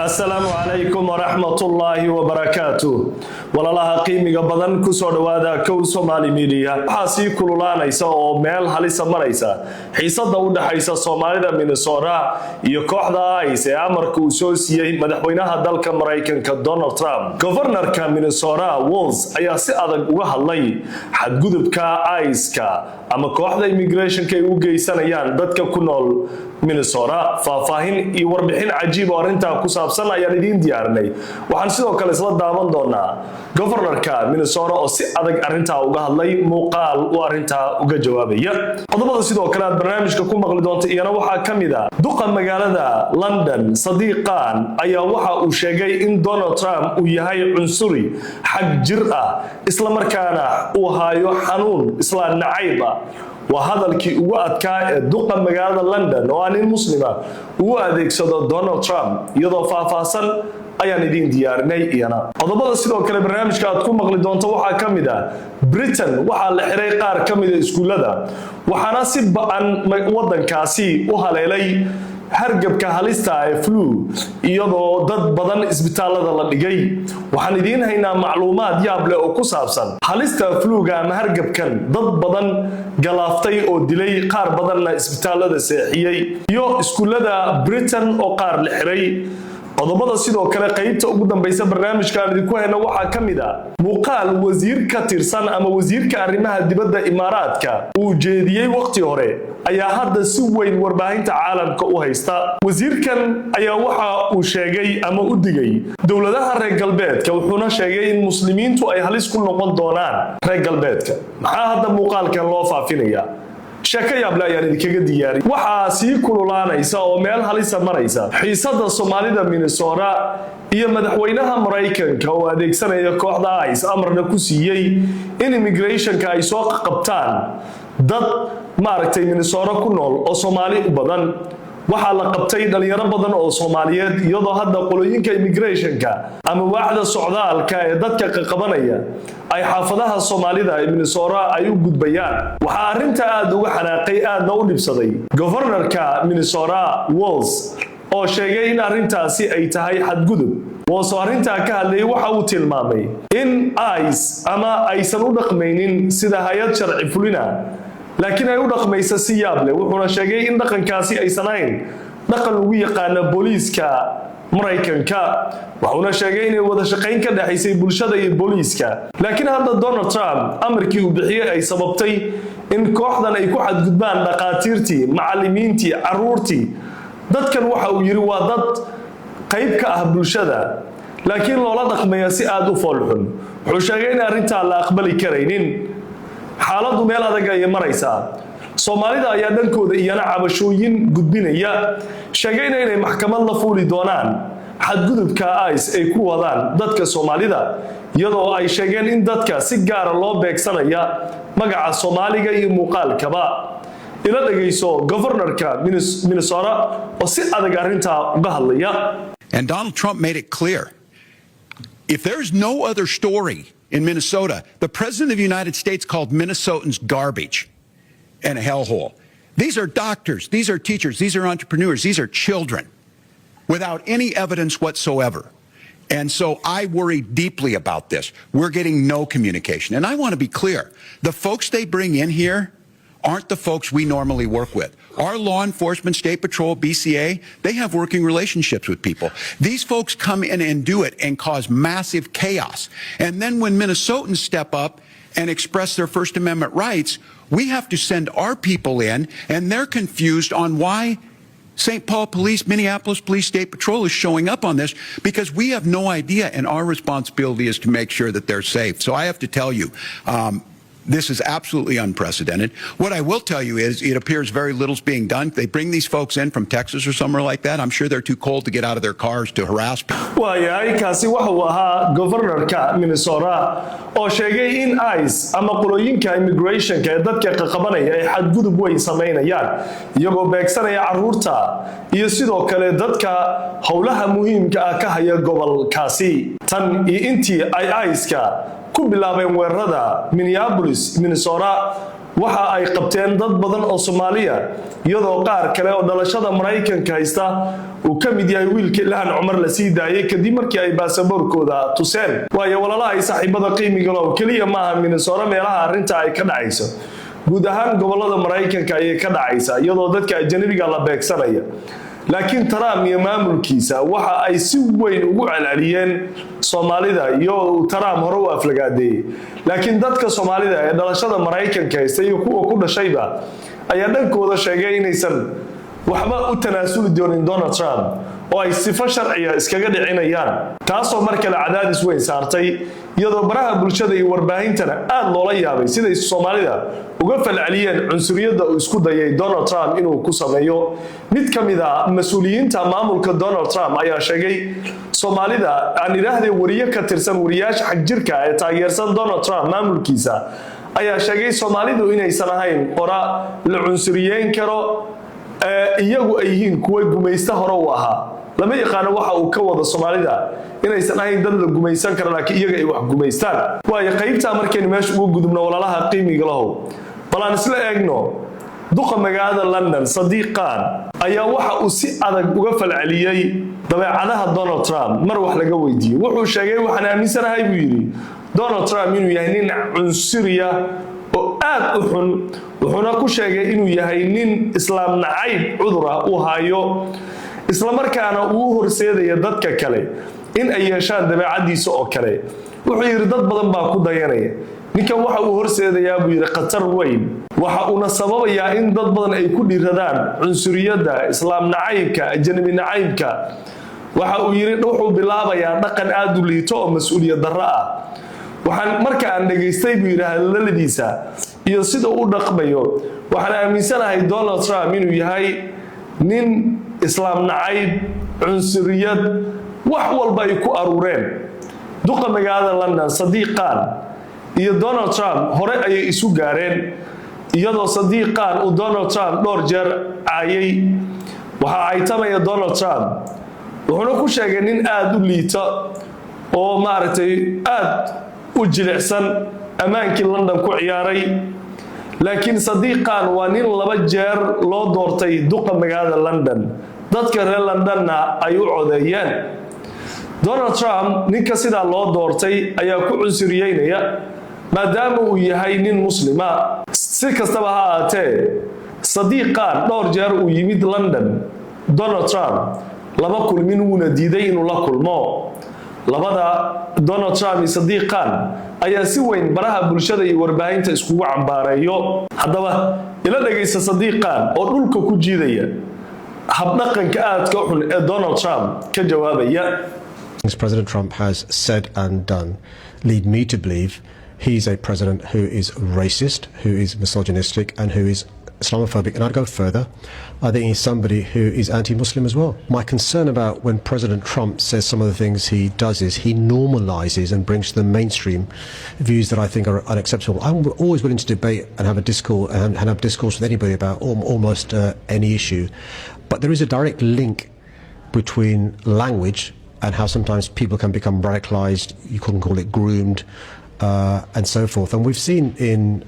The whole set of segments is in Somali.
السلام عليكم ورحمة الله وبركاته walalaha qiimiga badan ku soo dhawaada kow Somali Media waxaasi kululaanaysa oo meel halisa maraysa xiisada u dhaxaysa Soomaalida Minnesota iyo kooxda ICE ee amarka uu soo siiyay madaxweynaha dalka Mareykanka Donald Trump governorka Minnesota Walz ayaa si adag uga hadlay xadgudubka ICE-ka ama kooxda immigration-ka ay u geysanayaan dadka ku nool Minnesota faahfaahin iyo warbixin cajiib oo arinta ku saabsan ayaan idin diyaarinay waxaan sidoo kale isla daawan doonaa governorka Minnesota oo si adag arinta uga hadlay muuqaal uu arinta uga jawaabaya qodobada sidoo kale aad barnaamijka ku maqli doonto iyana waxa kamid ah duqa magaalada London Sadiqan ayaa waxa uu sheegay in Donald Trump uu yahay cunsuri xag jir ah isla markaana uu hayo xanuun isla nacayba وهذلكي ugu adkaa ee duqa magaalada London oo aan muslima uu adeegsado Donald Trump iyadoo faahfaahsan ayaan idin diyaarinay iyana qodobada sidoo kale barnaamijka aad ku maqli doonto waxa kamid ah Britain waxa la xiray qaar kamid ah iskuulada waxaana si baan wadankaasi u haleelay hargabka halista ee flu iyadoo dad badan isbitaalada la dhigay waxaan idin haynaa macluumaad yaab leh oo ku saabsan halista fluga ama hargabkan dad badan galaaftay oo dilay qaar badanna isbitaalada seexiyay iyo iskuulada Britain oo qaar la xiray qodobada sidoo kale qaybta ugu dambaysa barnaamijka idinku hayna waxa kamid ah muuqaal wasiir ka tirsan ama wasiirka arrimaha dibadda Imaaraadka uu jeediyay waqti hore ayaa hadda si weyn warbaahinta caalamka u haysta wasiirkan ayaa waxa uu sheegay ama u digay dawladaha reer galbeedka wuxuuna sheegay in muslimiintu ay halis ku noqon doonaan reer galbeedka maxaa hadda muuqaalkan loo faafinayaa shaqayab la yar idinkaga diyaari waxa si kululaanaysa oo meel halisa maraysa xiisada Soomaalida Minnesota iyo madaxweynaha Mareykanka oo adeegsanaya kooxda ICE amarna ku siiyay in immigration-ka ay soo qabtaan dad maaragtay Minnesota ku nool oo Soomaali u badan waxa la qabtay dhalinyaro badan oo Soomaaliyeed iyadoo hadda qolooyinka immigration-ka ama waaxda socdaalka ee dadka qabanaya ay xaafadaha Soomaalida ee Minnesota ay u gudbayaan waxa arinta aad uga xanaaqay aadna u dhibsaday governorka Minnesota Walz oo sheegay in arintaasi ay tahay xadgudub oo arinta ka hadlay waxa uu tilmaamay in ICE ama aysan u dhaqmaynin sida hay'ad sharci fulina laakiin ay u dhaqmaysa si yaab leh wuxuuna sheegay in dhaqankaasi ay sanayn dhaqan ugu yaqaan booliiska Mareykanka wuxuuna sheegay in wada shaqayn ka dhaxaysay bulshada iyo booliiska laakiin hadda Donald Trump amarkii uu bixiyay ay sababtay in kooxdan ay ku xadgudbaan dhaqaatiirtii macallimiintii caruurtii dadkan waxa uu yiri waa dad qayb ka ah bulshada laakiin loola dhaqmayo si aad u foolxun wuxuu sheegay in arinta la aqbali kareynin xaaladu meel adag ay maraysa Soomaalida ayaa dhankooda iyana cabashooyin gudbinaya sheegayna inay maxkamad la fuuli doonaan xadgudubka ICE ay ku wadaan dadka Soomaalida iyadoo ay sheegeen in dadka si gaar ah loo beegsanaya magaca Soomaaliga iyo muuqaalkaba ila dhageyso governorka Minnesota oo si adag arinta uga hadlaya And Donald Trump made it clear if there's no other story in Minnesota, the President of the United States called Minnesotans garbage and a hellhole. These are doctors, these are teachers, these are entrepreneurs, these are children without any evidence whatsoever. And so I worry deeply about this. We're getting no communication. And I want to be clear. The folks they bring in here aren't the folks we normally work with. Our law enforcement, state patrol, BCA, they have working relationships with people. These folks come in and do it and cause massive chaos. And then when Minnesotans step up and express their First Amendment rights, we have to send our people in, and they're confused on why St. Paul Police, Minneapolis Police, State Patrol is showing up on this because we have no idea, and our responsibility is to make sure that they're safe. So I have to tell you, this is absolutely unprecedented. What I will tell you is it appears very little's being done. They bring these folks in from Texas or somewhere like that. I'm sure they're too cold to get out of their cars to harass people. Waayay kaasi waxa uu ahaa governorka Minnesota oo sheegay in ICE ama qolooyinka immigration-ka ee dadka qabanaya ay xadgudub weyn sameynayaan iyagoo beegsanaya caruurta iyo sidoo kale dadka howlaha muhiimka ah ka haya gobolkaasi tan iyo intii ay ICE-ka ku bilaabeen weerarada Minneapolis Minnesota waxa ay qabteen dad badan oo Soomaaliya iyadoo qaar kale oo dhalashada Mareykanka haysta uu ka mid yahay wiilka Ilhaan Cumar la sii daayay kadib markii ay baasaboorkooda tuseen waayo walalaha ay saaxiibada qiimiga loo kaliya maaha Minnesota meelaha arinta ay ka dhacayso guud ahaan gobolada Mareykanka ay ka dhacaysa iyadoo dadka ajnabiga la beegsanaya laakiin Trump iyo maamulkiisa waxa ay si weyn ugu celceliyeen Soomaalida iyo Trump hore u aflagaaday laakiin dadka Soomaalida ee dhalashada Mareykanka haysta iyo kuwa ku dhashayba ayaa dhankooda sheegay inaysan waxba u tanaasuli doonin Donald Trump oo ay sifo sharciya iskaga dhicinayaan taasoo markale cadaadis weyn saartay iyadoo baraha bulshada iyo warbaahintana aad loola yaabay sida Soomaalida uga falceliyeen cunsuriyada uu isku dayay Donald Trump inuu ku sameeyo mid kamid ah mas'uuliyiinta maamulka Donald Trump ayaa sheegay Soomaalida aan ilaahay wariye ka tirsan wariyaasha xaq jirka ee taageersan Donald Trump maamulkiisa ayaa sheegay Soomaalidu inaysan ahayn qora la cunsuriyeyn karo iyagu ay yihiin kuwa gumaysta hore u ahaa lama yaqaan waxa uu ka wada Soomaalida inaysan ahayn dad la gumaysan karo laakiin iyaga ay wax gumaystaan waayo qaybta markeen meesha ugu gudubno walalaha qiimiga lahow balan isla eegno duqa magaalada London Sadiqan ayaa waxa uu si adag uga falceliyay dabeecadaha Donald Trump mar wax laga weydiiyay wuxuu sheegay waxaan aaminsanahay buu yiri Donald Trump inuu yahay nin cunsuriya oo aad u xun wuxuuna ku sheegay inuu yahay nin islaam nacayb cudur ah u hayo isla markaana uu horseedaya dadka kale in ay yeeshaan dabeecadiisa oo kale wuxuu yiri dad badan baa ku dayanaya ninkan waxa uu horseedayaa buu yiri qatar weyn waxa uu sababayaa in dad badan ay ku dhiiradaan cunsuriyada islaam nacaybka ajnabi nacaybka waxa uu yiri wuxuu bilaabayaa dhaqan aad u liito oo mas'uuliyad darro ah waxaan marka aan dhageystay buu yiri hadaladiisa iyo sida uu dhaqmayo waxaan aaminsanahay Donald Trump inuu yahay nin islaam nacayb cunsuriyad wax walba ay ku aruureen duqa magaalada London Sadiqan iyo Donald Trump hore ayay isu gaareen iyadoo Sadiqan uu Donald Trump dhowr jeer caayay waxa ay tamaya Donald Trump wuxuu ku sheegay nin aad u liito oo maartay aad u jilicsan amaankii London ku ciyaaray laakiin Sadiqan waa nin laba jeer loo doortay duqa magaalada London dadka reer Londonna ay u codeeyeen Donald Trump ninka sida loo doortay ayaa ku cunsuriyeynaya maadaama uu yahay nin muslima si kastaba ha ahaatee Sadiqan dhowr jeer uu yimid London Donald Trump laba kulmin uuna diiday inuu la kulmo labada Donald Trump iyo Sadiqan ayaa si weyn baraha bulshada iyo warbaahinta iskugu cambaareeyo haddaba ila dhageysta Sadiqan oo dhulka ku jiidaya habdhaqanka aadka xun ee Donald Trump ka jawaabaya President Trump has said and done lead me to believe he's a president who is racist, who is misogynistic, and who is Islamophobic. And I'd go further. I think he's somebody who is anti-Muslim as well. My concern about when President Trump says some of the things he does is he normalizes and brings to the mainstream views that I think are unacceptable. I'm always willing to debate and have a discourse and have discourse with anybody about almost any issue. But there is a direct link between language and how sometimes people can become radicalized, you can call it groomed, and so forth. And we've seen in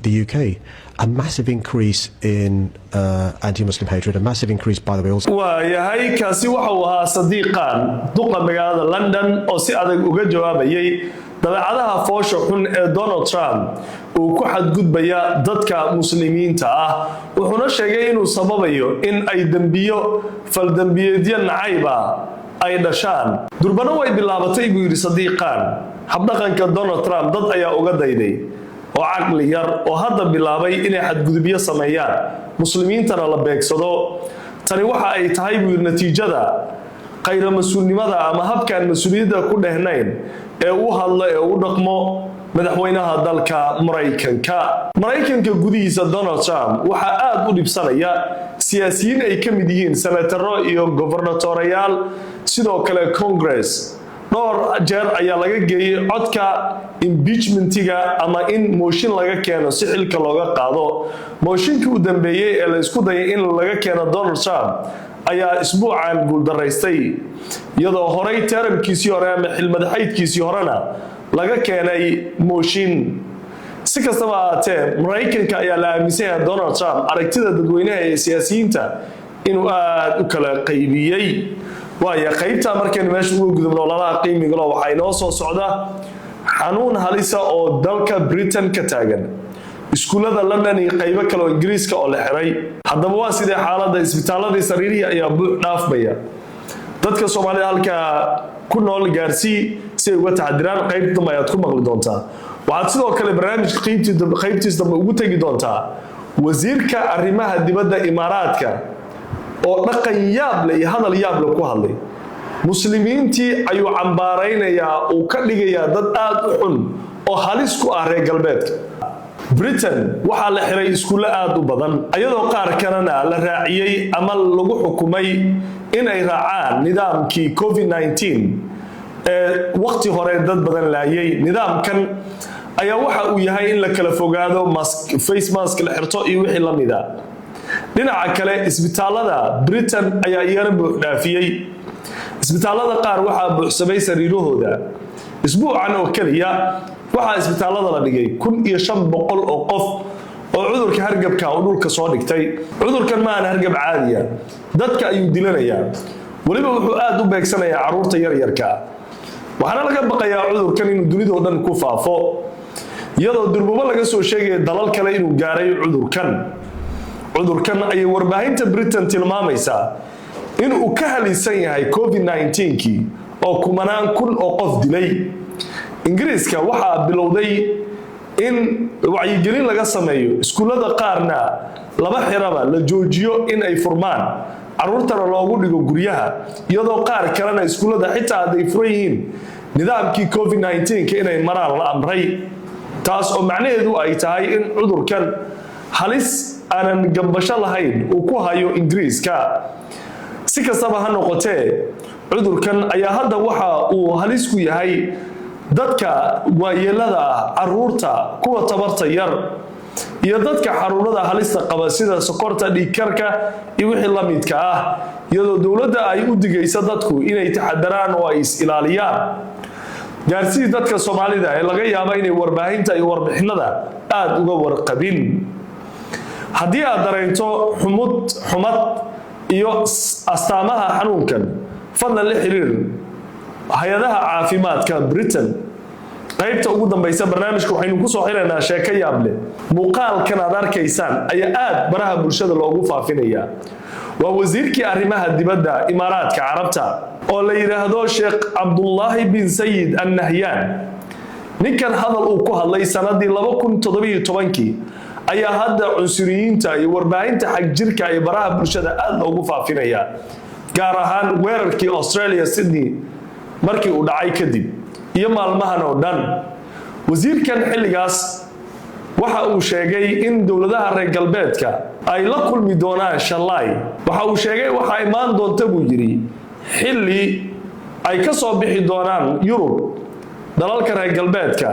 the UK a massive increase in anti-Muslim hatred, a massive increase, by the way, also. waayahay kaasi waxa uu ahaa Sadiqan duqa magaalada London oo si adag uga jawaabayay dabeecadaha foosho xun ee Donald Trump uu ku xadgudbaya dadka muslimiinta ah wuxuuna sheegay inuu sababayo in ay dambiyo faldambiyeedyo nacayba ay dhashaan durbana way bilaabatay buu yiri Sadiqan habdhaqanka Donald Trump dad ayaa uga dayday oo aqli yar oo hadda bilaabay inay xadgudubyo sameeyaan muslimiintana la beegsado tani waxa ay tahay buu natiijada qayra mas'uulnimada ama habkan mas'uuliyadda ku dhehnayn ee uu hadlo ee uu dhaqmo madaxweynaha dalka Mareykanka gudihiisa Donald Trump waxa aad u dhibsanaya siyaasiyiin ay ka mid yihiin senataro iyo governatorial sidoo kale Congress dhowr jeer ayaa laga geeyay codka impeachmentiga ama in motion laga keeno si xilka looga qaado motionkii u dambeeyay ee la isku dayay in laga keeno Donald Trump ayaa isbuucan guuldaraystay iyadoo horey termkiisii hore ama xil madaxeedkiisii horena laga keenay motion si si kastaba ahaatee maraykanka ayaa la aaminsan yahay Donald Trump aragtida dadweynaha ee siyaasiyiinta inuu aad u kala qaybiyay waayo qaybta markaynu meesha ugu gudubno ololaha qiimiga loo waxay noo soo socda xanuun halisa oo dalka Britain ka taagan iskuulada London iyo qaybo kale oo Ingiriiska oo la xiray haddaba waa sidee xaaladda isbitaalada sariirihi ayaa buux dhaafmaya dadka Soomaalida halka ku nool gaarsii si ay uga taxadiraan qaybta dambe ayaad ku maqli doontaa waxaad sidoo kale barnaamijka qaybtiisa dambe ugu tagi doontaa wasiirka arrimaha dibadda Imaaraadka oo dhaqan yaab leh iyo hadal yaab leh ku hadlay muslimiintii ayuu cambaaraynayaa uu ka dhigayaa dad aad u xun oo halis ku ah reer galbeedka Britain waxaa la xiray iskuulo aad u badan iyadoo qaar kalena la raaciyay ama lagu xukumay in ay raacaan nidaamkii COVID-19 waqti hore dad badan laayay nidaamkan ayaa waxa uu yahay in la kala fogaado face mask la xirto iyo wixii la mid ah dhinaca kale isbitaalada Britain ayaa iyana buux dhaafiyay isbitaalada qaar waxaa buuxsamay sariirahooda isbuucan oo kaliya waxaa isbitaalada la dhigay 1500 oo qof oo cudurka hargabka oo dhulka soo dhigtay cudurkan ma aan hargab caadiya dadka ayuu dilanayaa waliba wuxuu aad u beegsanayaa caruurta yar yarka waxaana laga baqayaa cudurkan inuu dunida oo dhan ku faafo iyadoo durbuba laga soo sheegay dalal kale inuu gaaray cudurkan ay warbaahinta Britain tilmaamaysaa inuu ka halisan yahay COVID-19 oo kumanaan kun oo qof dilay Ingiriiska waxaa bilowday in wacyigelin laga sameeyo iskuulada qaarna laba xiraba la joojiyo in ay furmaan caruurtana loogu dhigo guryaha iyadoo qaar kalena iskuulada xitaa ay furan yihiin nidaamkii COVID-19 inay maraan la amray taas oo macnaheedu ay tahay in cudurkan halis aanan gambasho lahayn uu ku hayo Ingiriiska si kastaba ha noqotee cudurkan ayaa hadda waxa uu halis ku yahay dadka waayeelada caruurta kuwa tabarta yar iyo dadka xaruunada halista qaba sida sokorta dhiigkarka iyo wixii la midka ah iyadoo dawladda ay u digayso dadku inay taxadaraan oo ay is ilaaliyaan gaarsii dadka Soomaalida ee laga yaabo inay warbaahinta iyo warbixinada aad uga warqabin haddii aad dareento xumad iyo astaamaha xanuunkan fadlan la xiriir hay'adaha caafimaadka Britain qaybta ugu dambaysa barnaamijka waxaynu ku soo xireynaa sheeko yaab leh muuqaalkan aad arkaysaan ayaa aad baraha bulshada loogu faafinayaa waa wasiirkii arrimaha dibadda Imaaraadka Carabta oo la yiraahdo Sheikh Abdullahi bin Sayid Al-Nahyan ninkan hadal uu ku hadlay sanadii 2017 ayaa hadda cunsuriyiinta iyo warbaahinta xag jirka ee baraha bulshada aad loogu faafinaya gaar ahaan weerarkii Australia Sydney markii uu dhacay kadib iyo maalmahan oo dhan wasiirkan xilligaas waxa uu sheegay in dawladaha reer galbeedka ay la kulmi doonaan shalay waxa uu sheegay waxa imaan doonta buu yiri xilli ay ka soo bixi doonaan Yurub dalalka reer galbeedka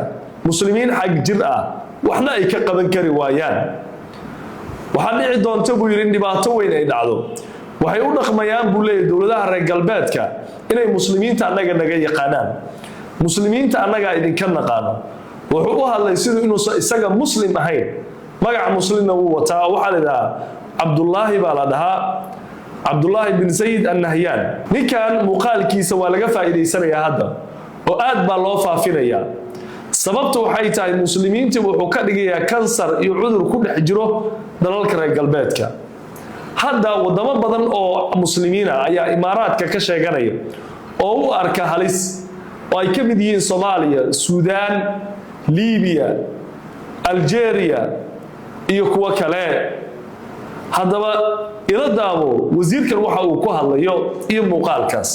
muslimiin xag jir ah waxna ay ka qaban kari waayaan waxa dhici doonta buu yiri dhibaato weyn ay dhacdo waxay u dhaqmayaan buu leeyahay dawladaha reer galbeedka inay muslimiinta anaga naga yaqaanaan muslimiinta anaga idinka naqaano wuxuu u hadlay sidoo inuu isaga muslim ahayn magac muslimna uu wataa waxa la yiraahdaa Abdullahi baa la dhahaa Abdullahi bin Sayid Al-Nahyan ninkan muuqaalkiisa waa laga faa'iideysanayaa hadda oo aad baa loo faafinayaa sababtu waxay tahay muslimiintu wuxuu ka dhigayaa kansar iyo cudur ku dhex jiro dalalka reer galbeedka hadda wadamo badan oo muslimiina ayaa Imaaraadka ka sheeganaya oo u arka halis oo ay ka mid yihiin Soomaaliya Suudaan Liibiya Algeria iyo kuwa kale haddaba ila daabo wasiirkan waxa uu ku hadlayo iyo muuqaalkaas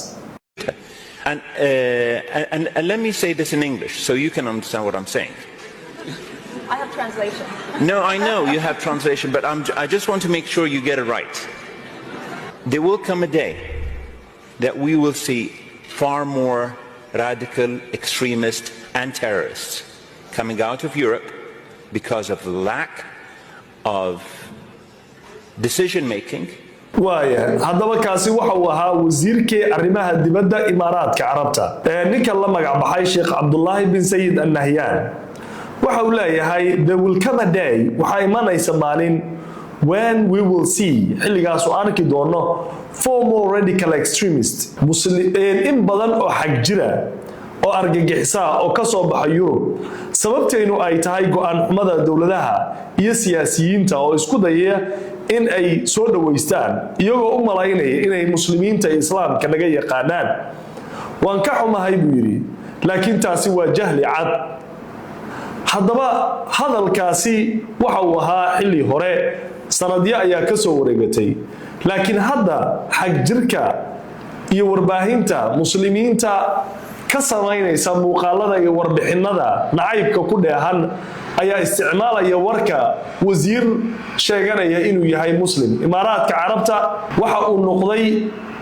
And let me say this in English so you can understand what I'm saying. I have translation. No, I know you have translation, but I just want to make sure you get it right. There will come a day that we will see far more radical extremists and terrorists coming out of Europe because of the lack of decision making. waaya haddaba kaasi waxa uu ahaa wasiirkii arrimaha dibadda Imaaraadka Carabta ninka la magac baxay Sheikh Abdullahi bin Sayid Al-Nahyan waxa uu leeyahay there will come a day waxa imanaysa maalin when we will see xilligaas oo arki doono four more radical extremists in badan oo xag jira oo argagixisa oo ka soo baxay Yurub sababteenu ay tahay go'aan xumada dawladaha iyo siyaasiyiinta oo isku dayaya in ay soo dhaweystaan iyagoo u malaynaya inay muslimiinta islaamka naga yaqaanaan waan ka xumahay buu yiri laakiin taasi waa jahli cad haddaba hadalkaasi waxa uu ahaa xilli hore sanadyo ayaa ka soo wareegatay laakiin hadda xag jirka iyo warbaahinta muslimiinta ka samaynaysa muuqaalada iyo warbixinada nacaybka ku dheehan ayaa isticmaalaya warka wasiir sheeganaya inuu yahay muslim imaaraadka carabta waxa uu noqday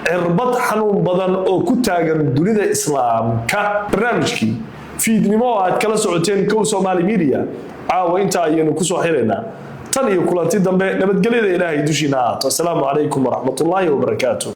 cirbad xanuun badan oo ku taagan dunida islaamka barnaamijkii fiidnimo aad kala socoteen kow Somali Media caawa inta ayaynu ku soo xireynaa tan iyo kulanti dambe nabadgelyada Ilaahay dushiina ahaato assalaamu calaykum waraxmatullaahi wabarakaatuh